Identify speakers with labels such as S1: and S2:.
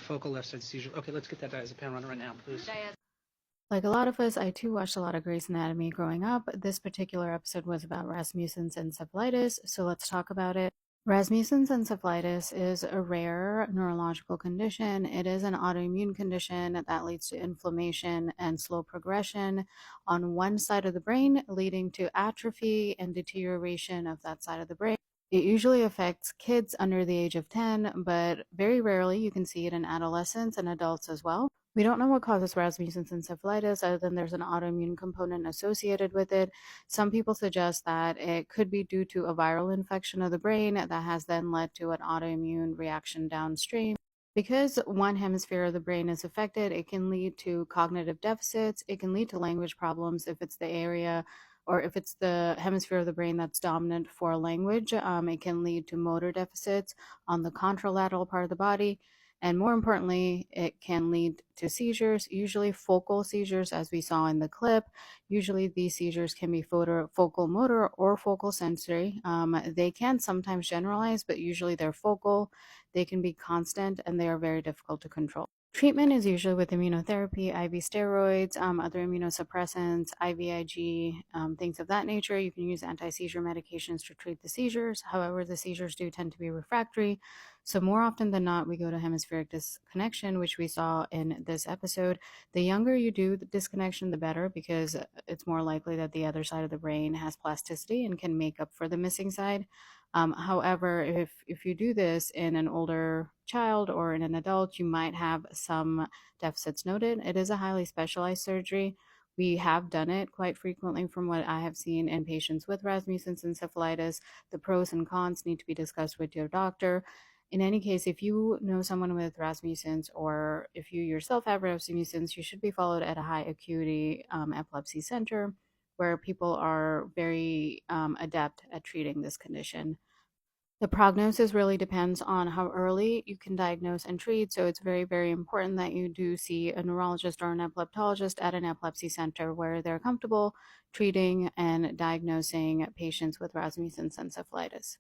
S1: focal left-side seizure. Okay, let's get that diazepam runner right now, please.
S2: Like a lot of us, I too watched a lot of Grey's Anatomy growing up. This particular episode was about Rasmussen's encephalitis, so let's talk about it. Rasmussen's encephalitis is a rare neurological condition. It is an autoimmune condition that leads to inflammation and slow progression on one side of the brain, leading to atrophy and deterioration of that side of the brain. It usually affects kids under the age of 10, but very rarely you can see it in adolescents and adults as well. We don't know what causes Rasmussen's encephalitis other than there's an autoimmune component associated with it. Some people suggest that it could be due to a viral infection of the brain that has then led to an autoimmune reaction downstream. Because one hemisphere of the brain is affected, it can lead to cognitive deficits. It can lead to language problems if it's the area or if it's the hemisphere of the brain that's dominant for language. It can lead to motor deficits on the contralateral part of the body. And more importantly, it can lead to seizures, usually focal seizures, as we saw in the clip. Usually these seizures can be focal motor or focal sensory. They can sometimes generalize, but usually they're focal. They can be constant, and they are very difficult to control. Treatment is usually with immunotherapy, IV steroids, other immunosuppressants, IVIG, things of that nature. You can use anti-seizure medications to treat the seizures. However, the seizures do tend to be refractory. So more often than not, we go to hemispheric disconnection, which we saw in this episode. The younger you do the disconnection, the better, because it's more likely that the other side of the brain has plasticity and can make up for the missing side. However, if you do this in an older child or in an adult, you might have some deficits noted. It is a highly specialized surgery. We have done it quite frequently from what I have seen in patients with Rasmussen's encephalitis. The pros and cons need to be discussed with your doctor. In any case, if you know someone with Rasmussen's or if you yourself have Rasmussen's, you should be followed at a high acuity epilepsy center where people are very adept at treating this condition. The prognosis really depends on how early you can diagnose and treat, so it's very, very important that you do see a neurologist or an epileptologist at an epilepsy center where they're comfortable treating and diagnosing patients with Rasmussen's encephalitis.